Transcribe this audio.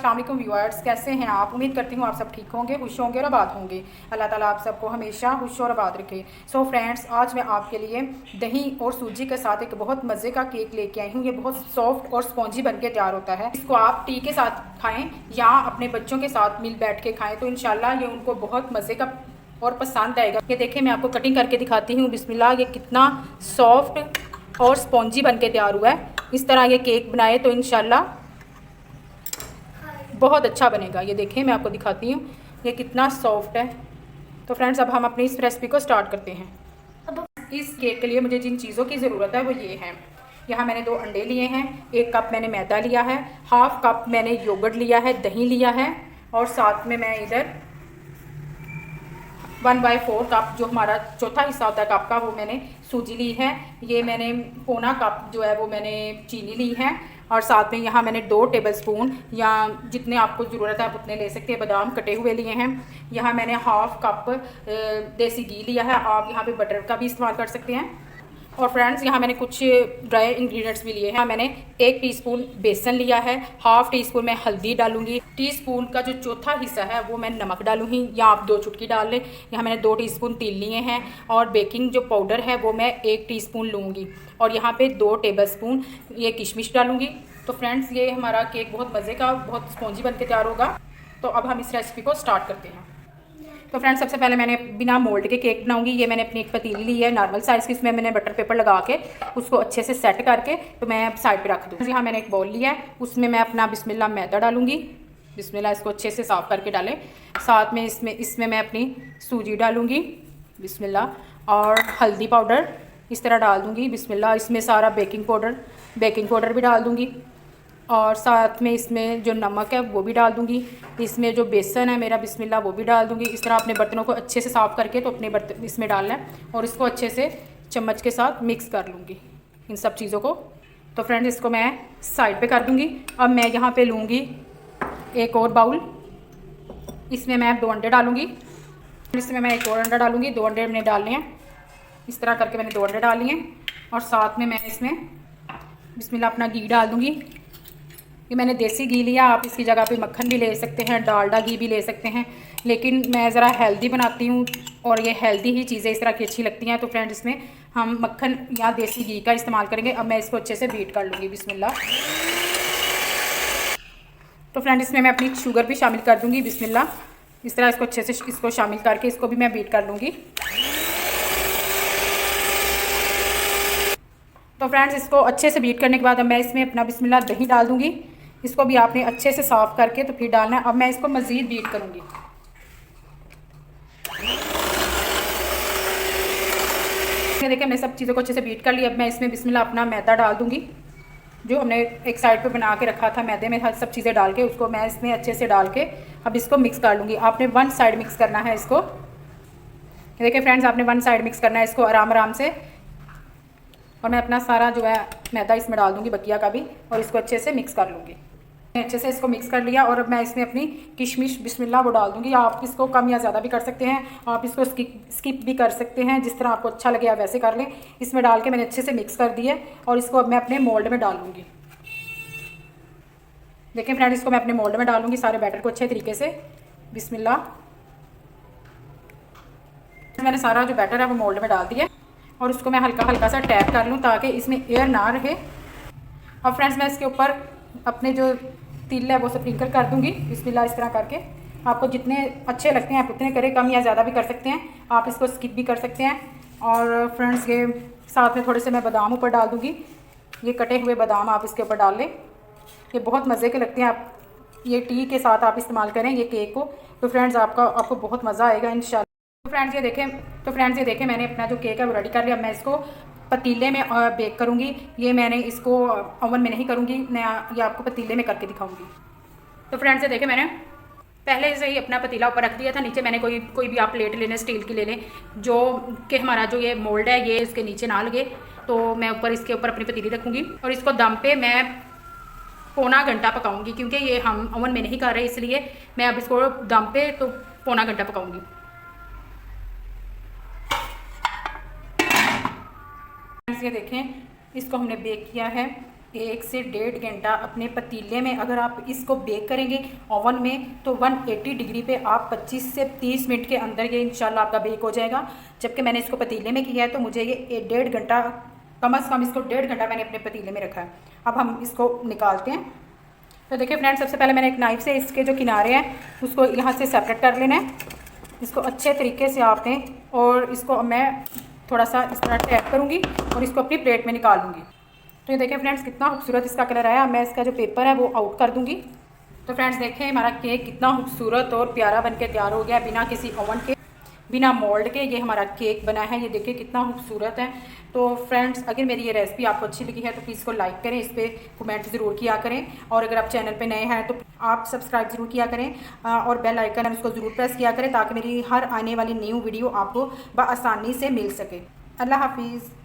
अस्सलाम वालेकुम व्यूअर्स, कैसे हैं आप? उम्मीद करती हूँ आप सब ठीक होंगे, खुश होंगे और आबाद होंगे। अल्लाह ताला आप सबको हमेशा खुश और आबाद रखे। सो फ्रेंड्स, आज मैं आपके लिए दही और सूजी के साथ एक बहुत मज़े का केक लेके आई हूँ। ये बहुत सॉफ्ट और स्पॉन्जी बन के तैयार होता है। इसको आप टी के साथ खाएँ या अपने बच्चों के साथ मिल बैठ के खाएँ तो इंशाल्लाह ये उनको बहुत मज़े का और पसंद आएगा। ये देखिए, मैं आपको कटिंग करके दिखाती हूँ। बिस्मिल्लाह, ये कितना सॉफ्ट और स्पॉन्जी बन के तैयार हुआ है। इस तरह ये केक बनाए तो इंशाल्लाह बहुत अच्छा बनेगा। ये देखें, मैं आपको दिखाती हूँ ये कितना सॉफ्ट है। तो फ्रेंड्स, अब हम अपनी इस रेसिपी को स्टार्ट करते हैं। अब इस केक के लिए मुझे जिन चीज़ों की ज़रूरत है वो ये है। यहाँ मैंने 2 अंडे लिए हैं, 1 कप मैंने मैदा लिया है, हाफ कप मैंने योगर्ट लिया है, दही लिया है, और साथ में मैं इधर 1/4 कप, जो हमारा चौथा हिस्सा होता है कप का, वो मैंने सूजी ली है। ये मैंने पौना कप जो है वो मैंने चीनी ली है, और साथ में यहाँ मैंने 2 टेबलस्पून या जितने आपको ज़रूरत है आप उतने ले सकते हैं बादाम कटे हुए लिए हैं। यहाँ मैंने हाफ कप देसी घी लिया है, आप यहाँ पे बटर का भी इस्तेमाल कर सकते हैं। और फ्रेंड्स, यहाँ मैंने कुछ ड्राई इंग्रेडिएंट्स भी लिए हैं। मैंने 1 टीस्पून बेसन लिया है, हाफ टीस्पून मैं हल्दी डालूंगी, टीस्पून का जो चौथा हिस्सा है वो मैं नमक डालूंगी, या आप 2 चुटकी डाल लें। यहाँ मैंने 2 टीस्पून तिल लिए हैं, और बेकिंग जो पाउडर है वो मैं 1 टीस्पून लूँगी, और यहाँ पे 2 टेबलस्पून ये किशमिश डालूँगी। तो फ्रेंड्स, ये हमारा केक बहुत मज़े का, बहुत स्पॉन्जी बन के तैयार होगा। तो अब हम इस रेसिपी को स्टार्ट करते हैं। तो फ्रेंड्स, सबसे पहले मैंने बिना मोल्ड के केक बनाऊंगी। ये मैंने अपनी एक पतीली ली है नॉर्मल साइज़ की, इसमें मैंने बटर पेपर लगा के उसको अच्छे से सेट करके तो मैं साइड पे रख दूँ। यहाँ मैंने एक बाउल लिया है, उसमें मैं अपना बिस्मिल्लाह मैदा डालूंगी। बिस्मिल्लाह, इसको अच्छे से साफ़ करके डालें। साथ में इसमें मैं अपनी सूजी डालूँगी, बिस्मिल्लाह, और हल्दी पाउडर इस तरह डाल दूँगी, बिस्मिल्लाह। इसमें सारा बेकिंग पाउडर भी डाल दूँगी, और साथ में इसमें जो नमक है वो भी डाल दूँगी। इसमें जो बेसन है मेरा, बिस्मिल्लाह, वो भी डाल दूँगी। इस तरह अपने बर्तनों को अच्छे से साफ़ करके तो अपने बर्तन इसमें डालना है, और इसको अच्छे से चम्मच के साथ मिक्स कर लूँगी इन सब चीज़ों को। तो फ्रेंड्स, इसको मैं साइड पे कर दूँगी। अब मैं यहाँ पे लूँगी एक और बाउल, इसमें मैं 2 अंडे डालूँगी। इसमें मैं एक और अंडा डालूँगी, 2 अंडे मैंने डालने हैं। इस तरह करके मैंने 2 अंडे डाल लिए, और साथ में मैं इसमें बिस्मिल्लाह अपना घी डाल दूँगी। ये मैंने देसी घी लिया, आप इसकी जगह पे मक्खन भी ले सकते हैं, डालडा घी भी ले सकते हैं, लेकिन मैं ज़रा हेल्दी बनाती हूँ और ये हेल्दी ही चीज़ें इस तरह की अच्छी लगती हैं। तो फ्रेंड्स, इसमें हम मक्खन या देसी घी का इस्तेमाल करेंगे। अब मैं इसको अच्छे से बीट कर लूँगी, बिस्मिल्लाह। तो फ्रेंड्स, इसमें मैं अपनी शुगर भी शामिल कर दूँगी, बिस्मिल्लाह। इस तरह इसको अच्छे से इसको शामिल करके इसको भी मैं बीट कर लूँगी। तो फ्रेंड्स, इसको अच्छे से बीट करने के बाद अब मैं इसमें अपना बिस्मिल्लाह दही डाल दूँगी। इसको भी आपने अच्छे से साफ़ करके तो फिर डालना है। अब मैं इसको मज़ीद बीट करूँगी। देखिए, मैंने सब चीज़ों को अच्छे से बीट कर लिया। अब मैं इसमें बिस्मिल्लाह अपना मैदा डाल दूँगी, जो हमने एक साइड पे बना के रखा था मैदे में हर सब चीज़ें डाल के, उसको मैं इसमें अच्छे से डाल के अब इसको मिक्स कर लूँगी। आपने 1 साइड मिक्स करना है इसको। देखिए फ्रेंड्स, आपने 1 साइड मिक्स करना है इसको आराम आराम से। और मैं अपना सारा जो है मैदा इसमें डाल दूँगी, बकिया का भी, और इसको अच्छे से मिक्स कर लूँगी। अच्छे से इसको मिक्स कर लिया, और अब मैं इसमें अपनी किशमिश बिस्मिल्लाह वो डाल दूँगी। आप इसको कम या ज़्यादा भी कर सकते हैं, आप इसको स्किप भी कर सकते हैं, जिस तरह आपको अच्छा लगे आप वैसे कर लें। इसमें डाल के मैंने अच्छे से मिक्स कर दिया, और इसको अब मैं अपने मोल्ड में डालूँगी। देखिए फ्रेंड्स, इसको मैं अपने मोल्ड में डालूँगी सारे बैटर को अच्छे तरीके से, बिस्मिल्लाह। मैंने सारा जो बैटर है वो मोल्ड में डाल दिया, और उसको मैं हल्का हल्का सा टैप कर लूँ ताकि इसमें एयर ना रहे। और फ्रेंड्स, मैं इसके ऊपर अपने जो तिल है वो स्प्रिंकल कर दूँगी, बिस्मिल्लाह। इस तरह करके आपको जितने अच्छे लगते हैं आप उतने करें, कम या ज़्यादा भी कर सकते हैं, आप इसको स्किप भी कर सकते हैं। और फ्रेंड्स, ये साथ में थोड़े से मैं बादाम ऊपर डाल दूँगी, ये कटे हुए बादाम आप इसके ऊपर डाल लें, ये बहुत मज़े के लगते हैं। आप ये टी के साथ आप इस्तेमाल करें ये केक को, तो फ्रेंड्स आपको बहुत मज़ा आएगा इंशाल्लाह। तो फ्रेंड्स, ये देखें मैंने अपना जो केक है वो रेडी कर लिया। मैं इसको पतीले में बेक करूँगी। ये मैंने इसको ओवन में नहीं करूँगी, मैं ये आपको पतीले में करके दिखाऊँगी। तो फ्रेंड्स, ये देखें मैंने पहले से ही अपना पतीला ऊपर रख दिया था। नीचे मैंने कोई भी आप प्लेट ले लें, स्टील की ले लें, जो कि हमारा जो ये मोल्ड है ये इसके नीचे ना लगे। तो मैं इसके ऊपर अपनी पतीली रखूँगी, और इसको दम पे मैं पौना घंटा पकाऊँगी, क्योंकि ये हम ओवन में नहीं कर रहे, इसलिए मैं अब इसको दम पे तो पौना घंटा पकाऊँगी। ये देखें, इसको हमने बेक किया है 1 से 1.5 घंटा अपने पतीले में अगर आप इसको बेक करेंगे ओवन में तो 180 डिग्री पे आप 25 से 30 मिनट के अंदर ये इंशाल्लाह आपका बेक हो जाएगा। जबकि मैंने इसको पतीले में किया है तो मुझे ये 1.5 घंटा, कम से कम इसको 1.5 घंटा मैंने अपने पतीले में रखा है। अब हम इसको निकालते हैं। तो देखिए फ्रेंड्स, सबसे पहले मैंने एक नाइफ़ से इसके जो किनारे हैं उसको यहाँ से सेपरेट कर लेना है। इसको अच्छे तरीके से आपने, और इसको मैं थोड़ा सा इस तरह टैप करूँगी और इसको अपनी प्लेट में निकालूंगी। तो ये देखें फ्रेंड्स, कितना खूबसूरत इसका कलर आया। मैं इसका जो पेपर है वो आउट कर दूँगी। तो फ्रेंड्स देखें, हमारा केक कितना खूबसूरत और प्यारा बन के तैयार हो गया, बिना किसी ओवन के, बिना मोल्ड के ये हमारा केक बना है। ये देखिए कितना खूबसूरत है। तो फ्रेंड्स, अगर मेरी ये रेसिपी आपको अच्छी लगी है तो प्लीज़ को लाइक करें, इस पर कमेंट ज़रूर किया करें, और अगर आप चैनल पे नए हैं तो आप सब्सक्राइब ज़रूर किया करें, और बेल आइकन है उसको ज़रूर प्रेस किया करें ताकि मेरी हर आने वाली न्यू वीडियो आपको बआसानी से मिल सके। अल्लाह हाफिज़।